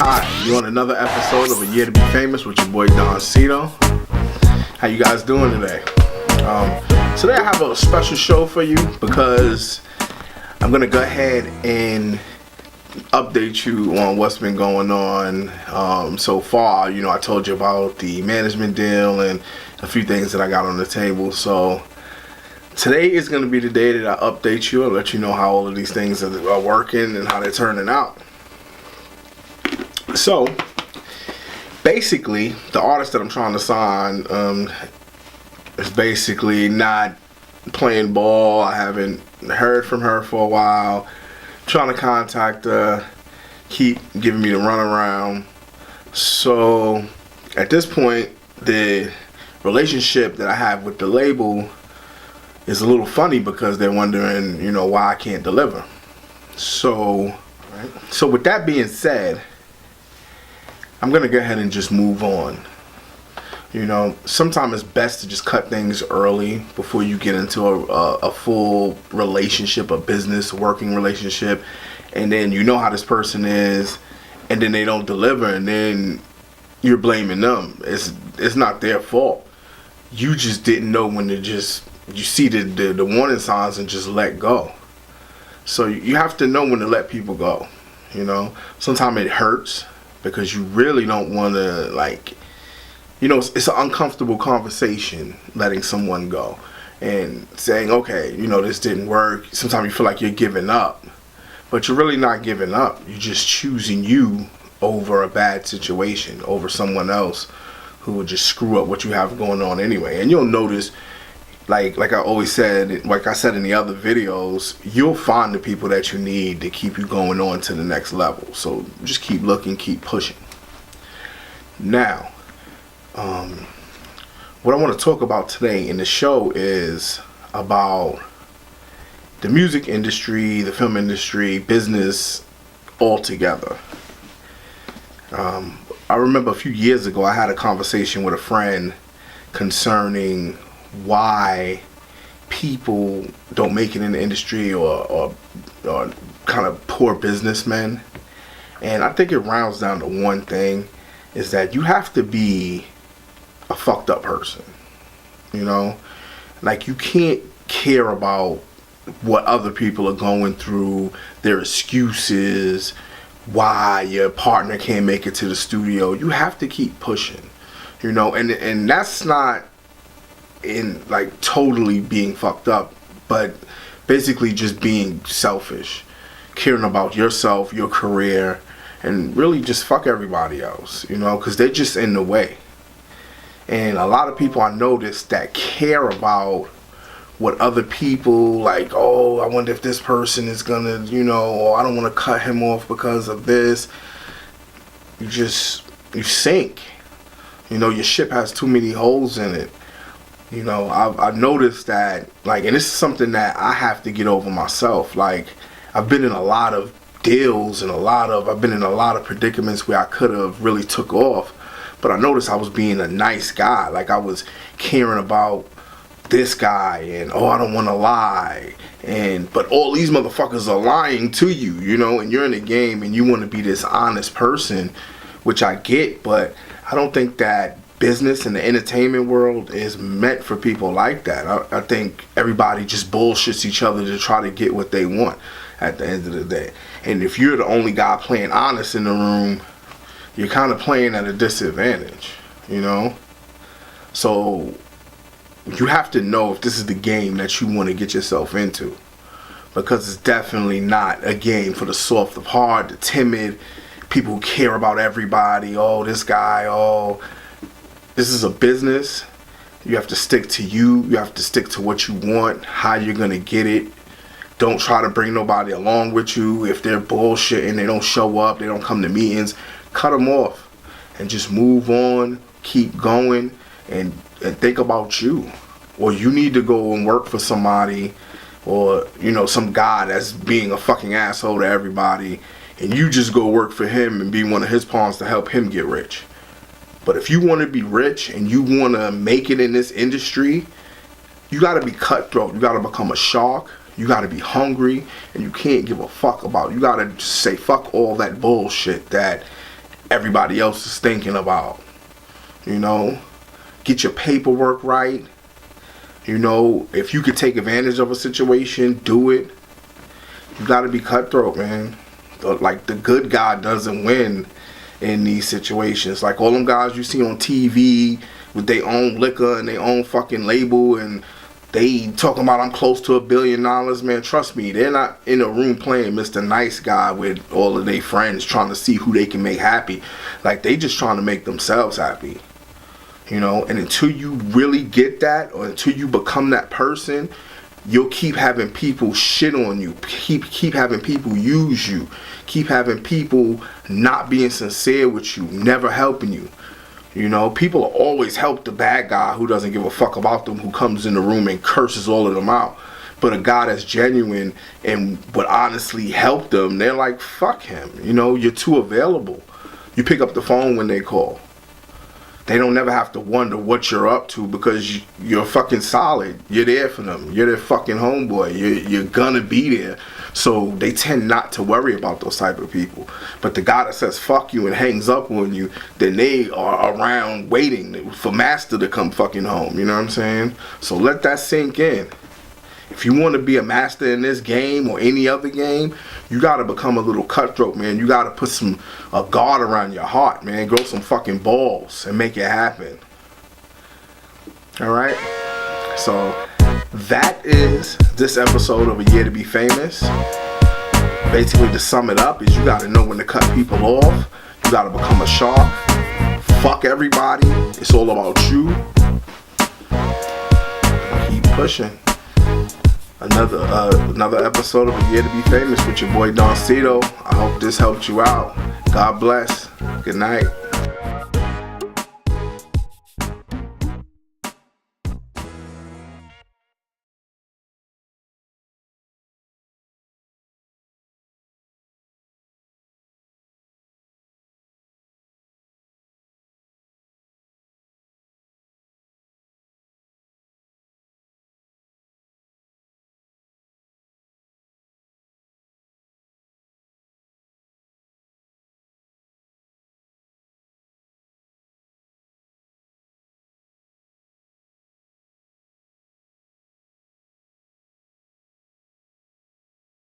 Hi, you on another episode of A Year to Be Famous with your boy DONCITO. How you guys doing today? Today I have a special show for you because I'm going to go ahead and update you on what's been going on so far. You know, I told you about the management deal and a few things that I got on the table. So today is going to be the day that I update you and let you know how all of these things are working and how they're turning out. So basically, the artist that I'm trying to sign is basically not playing ball. I haven't heard from her for a while. I'm trying to contact her, keep giving me the runaround. So at this point, the relationship that I have with the label is a little funny because they're wondering, you know, why I can't deliver. So with that being said, I'm gonna go ahead and just move on. You know, sometimes it's best to just cut things early before you get into a full relationship, a business working relationship, and then you know how this person is, and then they don't deliver, and then you're blaming them. It's not their fault. You just didn't know when to just, you see the warning signs and just let go. So you have to know when to let people go. You know, sometimes it hurts because you really don't want to, like, you know, it's an uncomfortable conversation letting someone go and saying, okay, you know, this didn't work. Sometimes you feel like you're giving up, but you're really not giving up. You're just choosing you over a bad situation, over someone else who would just screw up what you have going on anyway. And you'll notice, like I always said, like I said in the other videos, you'll find the people that you need to keep you going on to the next level. So just keep looking, keep pushing. Now, what I want to talk about today in the show is about the music industry, the film industry, business altogether. I remember a few years ago I had a conversation with a friend concerning why people don't make it in the industry or kind of poor businessmen. And I think it rounds down to one thing, is that you have to be a fucked up person. You know, like, you can't care about what other people are going through, their excuses, why your partner can't make it to the studio. You have to keep pushing, you know, and that's not in like totally being fucked up, but basically just being selfish, caring about yourself, your career, and really just fuck everybody else, you know, because they're just in the way. And a lot of people I noticed that care about what other people, like, oh, I wonder if this person is gonna, you know, or I don't want to cut him off because of this. You sink. You know, your ship has too many holes in it. You know, I've noticed that, like, and this is something that I have to get over myself. Like, I've been in a lot of deals and I've been in a lot of predicaments where I could have really took off, but I noticed I was being a nice guy. Like, I was caring about this guy and, oh, I don't want to lie, but all these motherfuckers are lying to you, you know, and you're in the game and you want to be this honest person, which I get, but I don't think that business and the entertainment world is meant for people like that. I think everybody just bullshits each other to try to get what they want at the end of the day. And if you're the only guy playing honest in the room, you're kind of playing at a disadvantage, you know? So you have to know if this is the game that you want to get yourself into, because it's definitely not a game for the soft of heart, the timid, people who care about everybody. Oh, this guy, oh. This is a business. You have to stick to you. You have to stick to what you want, how you're going to get it. Don't try to bring nobody along with you. If they're bullshitting, they don't show up, they don't come to meetings, cut them off and just move on, keep going, and think about you. Or you need to go and work for somebody, or, you know, some guy that's being a fucking asshole to everybody, and you just go work for him and be one of his pawns to help him get rich. But if you want to be rich and you want to make it in this industry, you got to be cutthroat. You got to become a shark. You got to be hungry, and you can't give a fuck about. You got to say fuck all that bullshit that everybody else is thinking about. You know, get your paperwork right. You know, if you could take advantage of a situation, do it. You gotta be cutthroat, man. Like, the good guy doesn't win in these situations. Like, all them guys you see on TV with their own liquor and their own fucking label, and they talking about I'm close to $1 billion, man. Trust me, they're not in a room playing Mr. Nice Guy with all of their friends trying to see who they can make happy. Like, they just trying to make themselves happy. You know, and until you really get that, or until you become that person, you'll keep having people shit on you, keep having people use you, keep having people not being sincere with you, never helping you. You know, people always help the bad guy who doesn't give a fuck about them, who comes in the room and curses all of them out. But a guy that's genuine and would honestly help them, they're like, fuck him. You know, you're too available. You pick up the phone when they call. They don't never have to wonder what you're up to, because you're fucking solid. You're there for them. You're their fucking homeboy. You're gonna be there. So they tend not to worry about those type of people. But the guy that says fuck you and hangs up on you, then they are around waiting for master to come fucking home. You know what I'm saying? So let that sink in. If you want to be a master in this game or any other game, you got to become a little cutthroat, man. You got to put a guard around your heart, man. Grow some fucking balls and make it happen. All right? So that is this episode of A Year to Be Famous. Basically, to sum it up, is you got to know when to cut people off. You got to become a shark. Fuck everybody. It's all about you. Keep pushing. Another episode of A Year to Be Famous with your boy DONCITO. I hope this helped you out. God bless. Good night.